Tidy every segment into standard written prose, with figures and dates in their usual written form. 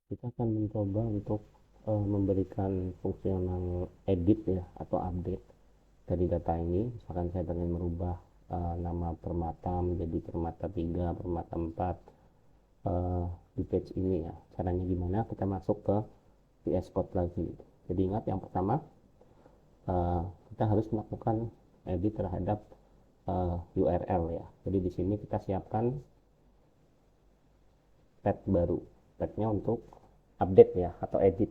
Kita akan mencoba untuk memberikan fungsional edit ya atau update dari data ini. Misalkan saya ingin merubah nama permata menjadi permata 3, permata 4 di page ini ya. Caranya gimana? Kita masuk ke VS Code lagi. Jadi ingat yang pertama kita harus melakukan edit terhadap URL ya. Jadi di sini kita siapkan tab baru. Tabnya untuk update ya atau edit.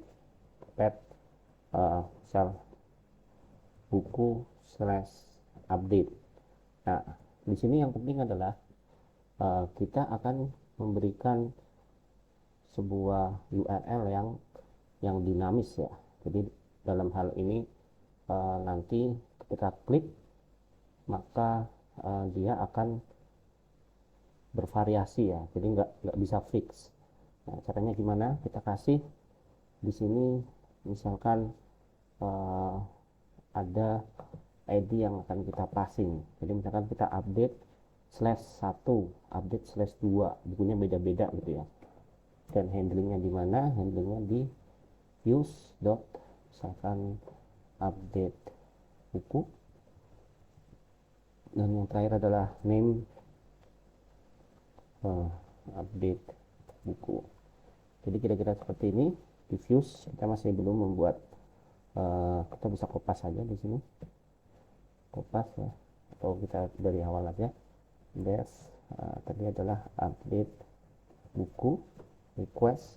Tab misal buku slash update. Nah, di sini yang penting adalah kita akan memberikan sebuah URL yang dinamis ya. Jadi dalam hal ini nanti ketika klik maka dia akan bervariasi ya. Jadi nggak bisa fix. Nah, caranya gimana? Kita kasih di sini misalkan uh, ada ID yang akan kita passing. Jadi misalkan kita update slash 1, update slash 2, bukunya beda-beda gitu ya. Dan handlingnya di mana? Handlingnya di use dot misalkan update buku, dan yang terakhir adalah name update buku. Jadi kira-kira seperti ini. Diffuse kita masih belum membuat, kita bisa kopas saja di sini, kopas ya, atau kita dari awal aja. Des tadi adalah update buku request.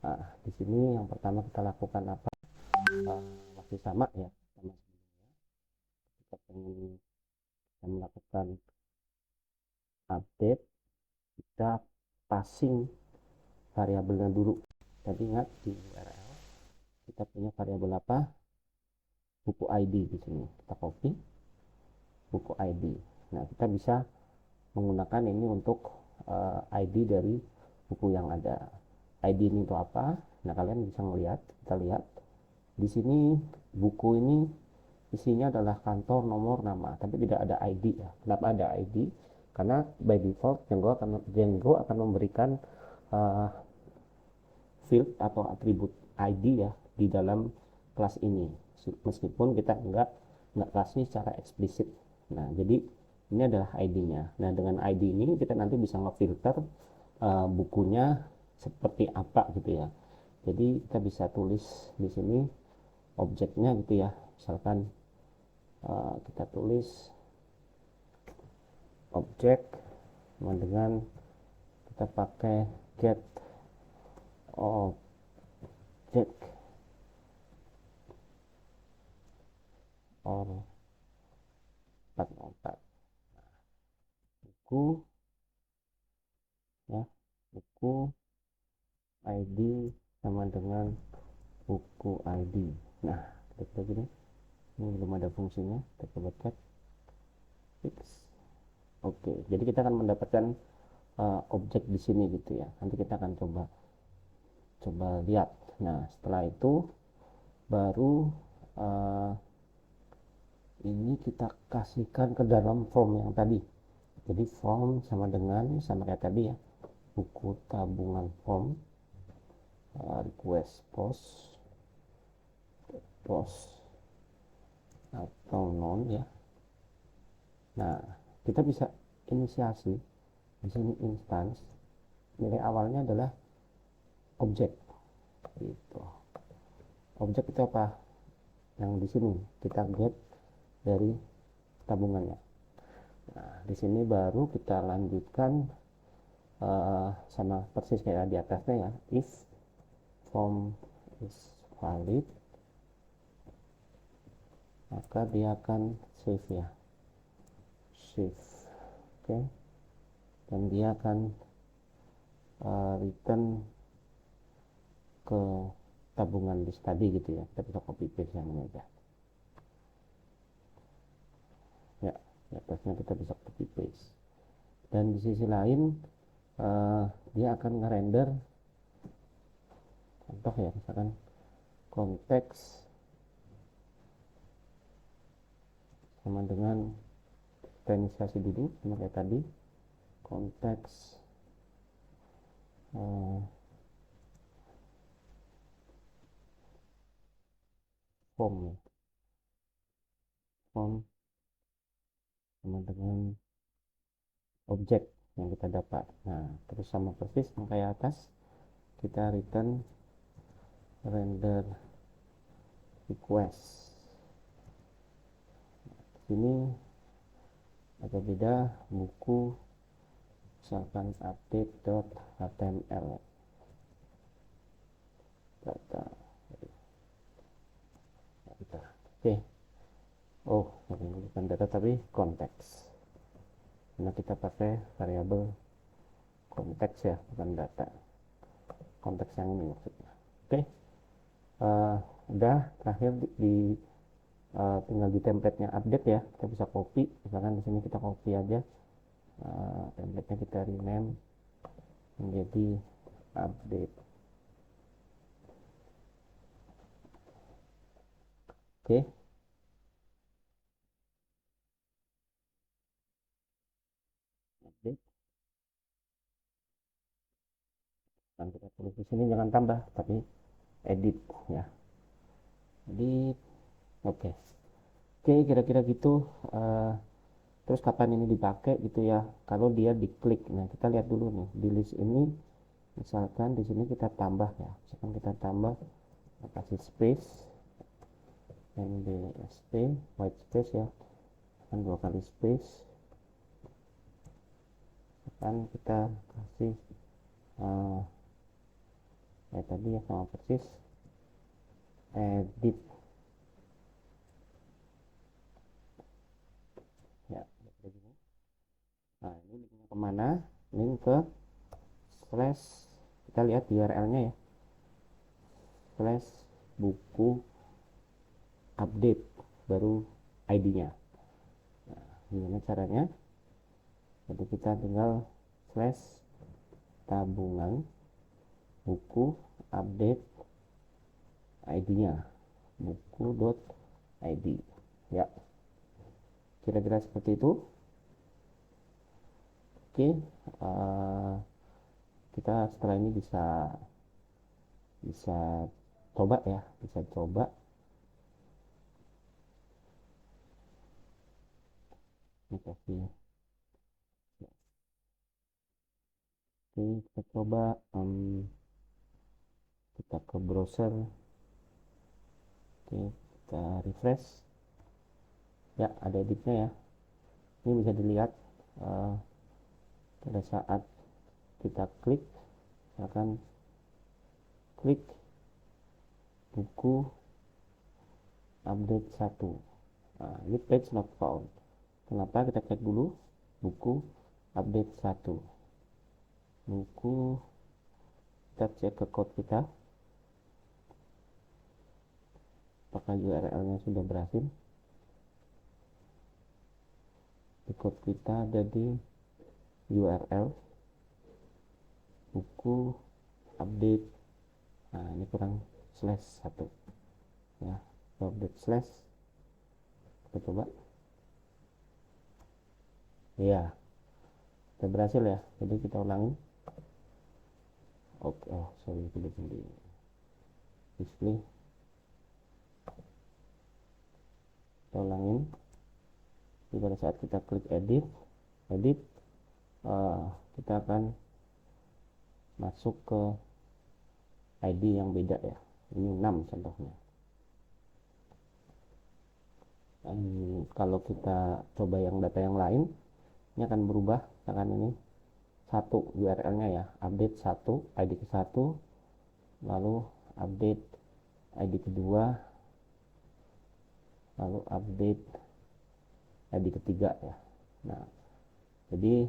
Nah, di sini yang pertama kita lakukan apa? Masih sama ya, sama sebelumnya. Kita ingin melakukan update, kita passing variabelnya dulu. Tadi ingat di URL kita punya variabel apa? Buku ID di sini. Kita copy buku ID. Nah, kita bisa menggunakan ini untuk ID dari buku yang ada. ID ini untuk apa? Nah, kalian bisa melihat, kita lihat di sini buku ini isinya adalah kantor, nomor, nama, tapi tidak ada ID ya. Kenapa ada ID? Karena by default Django akan memberikan uh, field atau atribut ID ya di dalam kelas ini, meskipun kita nggak kasih secara eksplisit. Nah, jadi ini adalah ID-nya. Nah, dengan ID ini kita nanti bisa ngefilter bukunya seperti apa gitu ya. Jadi kita bisa tulis di sini objeknya gitu ya. Misalkan kita tulis objek dengan kita pakai get object or 404 buku ya, buku ID sama dengan buku ID. Nah, kita gini, ini belum ada fungsinya, kita coba cek fix. Oke, jadi kita akan mendapatkan objek di sini gitu ya. Nanti kita akan coba lihat. Nah, setelah itu baru uh, ini kita kasihkan ke dalam form yang tadi. Jadi form sama kayak tadi ya, buku tabungan form, request post atau non ya. Nah, kita bisa inisiasi di sini instance, nilai awalnya adalah objek gitu. Objek itu apa? Yang di sini kita get dari tabungannya. Nah, di sini baru kita lanjutkan sama persis kayak di atasnya ya. If form is valid, maka dia akan save ya, save. Oke, dan dia akan return ke tabungan list tadi gitu ya. Kita bisa copy paste yang ini aja ya, di atasnya kita bisa copy paste. Dan di sisi lain dia akan ngerender contoh ya, misalkan konteks sama dengan, kita inisiasi dulu sama kayak tadi, konteks eh, form ya, form sama dengan objek yang kita dapat. Nah, terus sama persis yang kayak atas, kita return render request. Ini agak beda, buku misalkan update.html data kita. Oke. Oh, ini bukan data tapi konteks, karena kita pakai variabel konteks ya, bukan data. Konteks yang ini maksudnya. Oke. Udah terakhir tinggal di template-nya update ya, kita bisa copy. Misalkan di sini kita copy aja, template-nya kita rename menjadi update. Oke. Update. Dan kita tulis di sini jangan tambah tapi edit ya, edit. Oke. Oke, kira-kira gitu. uh, Terus kapan ini dipakai gitu ya, kalau dia diklik. Nah, kita lihat dulu nih di list ini. Misalkan di sini kita tambah ya, misalkan kita tambah, kasih space, nbsp white space ya, kan 2 kali space. Kan kita kasih tadi ya, sama persis edit ya, begini. Nah, ini linknya kemana? Link ke slash, kita lihat URL-nya ya, slash buku update baru ID-nya. Nah, gimana caranya? Jadi kita tinggal slash tabungan buku update ID-nya, buku.id ya, kira-kira seperti itu. Oke. uh, kita setelah ini bisa bisa coba ya, bisa coba. Ini kasih. Oke, kita coba, kita ke browser. Oke, kita refresh ya, ada editnya ya. Ini bisa dilihat pada saat kita klik, akan klik buku update 1. Nah, ini page not found. Kenapa? Kita cek dulu buku update 1. Buku, kita cek ke code kita, apakah URL-nya sudah berhasil. Di code kita ada di URL buku update. Nah, ini kurang slash 1 ya, update slash. Kita coba. Iya, sudah berhasil ya. Jadi kita ulangi. Oke, oh sorry, belum di display. Kita ulangin. Jadi pada saat kita klik edit, kita akan masuk ke ID yang beda ya. Ini 6 contohnya. Dan kalau kita coba yang data yang lain, ini akan berubah. Misalkan ini 1 URL-nya ya, update 1, ID ke 1, lalu update ID kedua, lalu update ID ketiga ya. Nah, jadi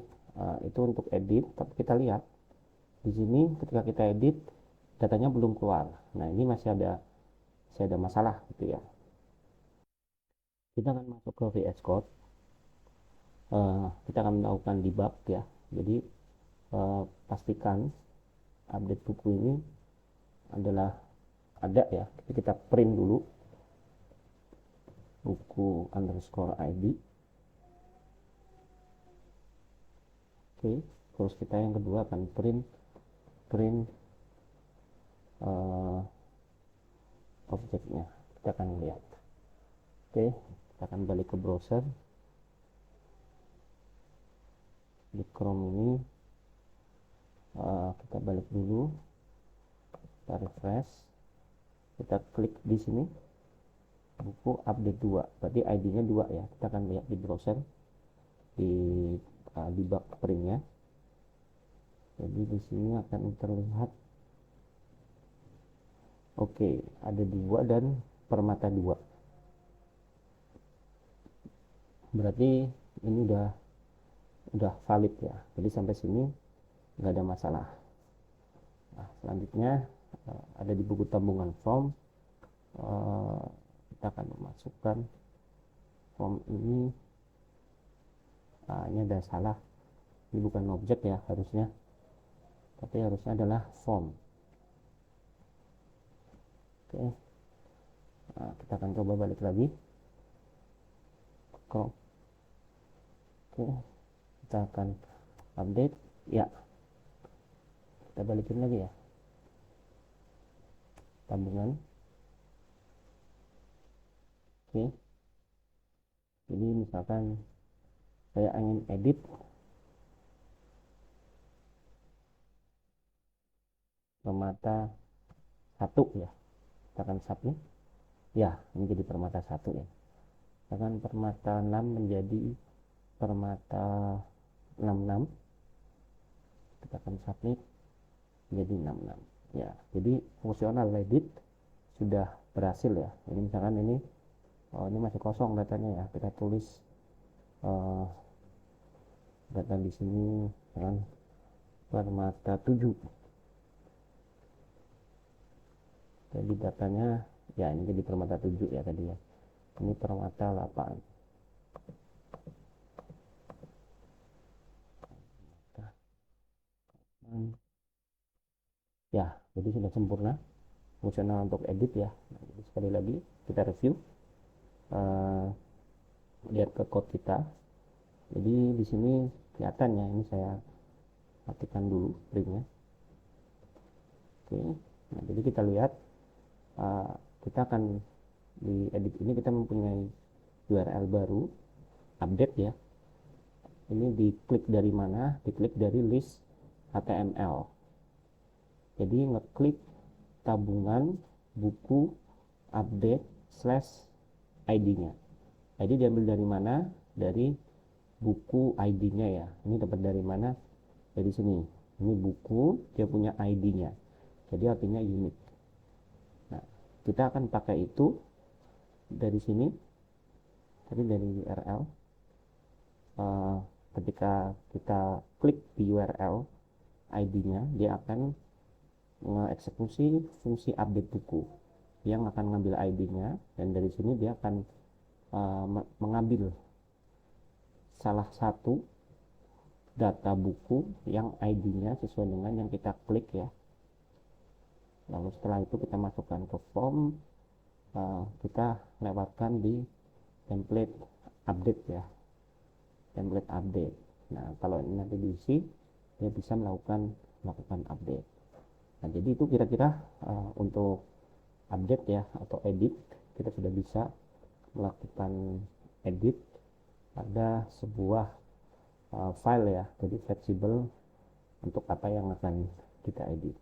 itu untuk edit. Tapi kita lihat di sini ketika kita edit, datanya belum keluar. Nah, ini masih ada masalah gitu ya. Kita akan masuk ke VS Code. Kita akan melakukan debug ya. Jadi pastikan update buku ini adalah ada ya. Jadi kita print dulu buku underscore ID. Oke, terus kita yang kedua akan print print objeknya. Kita akan lihat. Oke, kita akan balik ke browser. Di Chrome ini kita balik dulu, kita refresh, kita klik di sini buku update 2, berarti ID-nya 2 ya. Kita akan lihat di browser di debug printnya. Jadi di sini akan terlihat oke, ada 2 dan permata 2. Berarti ini udah valid ya. Jadi sampai sini nggak ada masalah. Nah, selanjutnya ada di buku tabungan form. Kita akan memasukkan form ini. Ini ada salah. Ini bukan objek ya harusnya, tapi harusnya adalah form. Oke. Nah, kita akan coba balik lagi. Oke, kita akan update ya. Kita balikin lagi ya, tabungan. Oke, jadi misalkan saya ingin edit permata 1 ya, kita akan submit ya. Ini jadi permata 1 ya. Kita akan permata 6 menjadi permata 66. Kita akan submit menjadi 66 ya. Jadi fungsional edit sudah berhasil ya. Ini misalkan ini ini masih kosong datanya ya, kita tulis data di sini dengan permata 7. Jadi datanya ya ini jadi permata 7 ya tadi ya. Ini permata 8. Ya, jadi sudah sempurna fungsional untuk edit ya. Nah, jadi sekali lagi kita review, lihat ke code kita. Jadi di sini kelihatan ya, ini saya matikan dulu printnya. Oke, nah jadi kita lihat kita akan di edit ini kita mempunyai URL baru update ya. Ini diklik dari mana? Diklik dari list HTML. Jadi ngeklik tabungan buku update / ID-nya. ID diambil dari mana? Dari buku ID-nya ya. Ini dapat dari mana? Dari sini. Ini buku, dia punya ID-nya. Jadi artinya unik. Nah, kita akan pakai itu dari sini. Tadi dari URL. Ketika kita klik di URL ID-nya, dia akan mengeksekusi fungsi update buku yang akan mengambil ID-nya, dan dari sini dia akan mengambil salah satu data buku yang ID-nya sesuai dengan yang kita klik ya. Lalu setelah itu kita masukkan ke form, kita lewatkan di template update ya, template update. Nah, kalau ini nanti diisi, dia bisa melakukan update. Nah, jadi itu kira-kira untuk update ya atau edit, kita sudah bisa melakukan edit pada sebuah file ya. Jadi fleksibel untuk apa yang akan kita edit.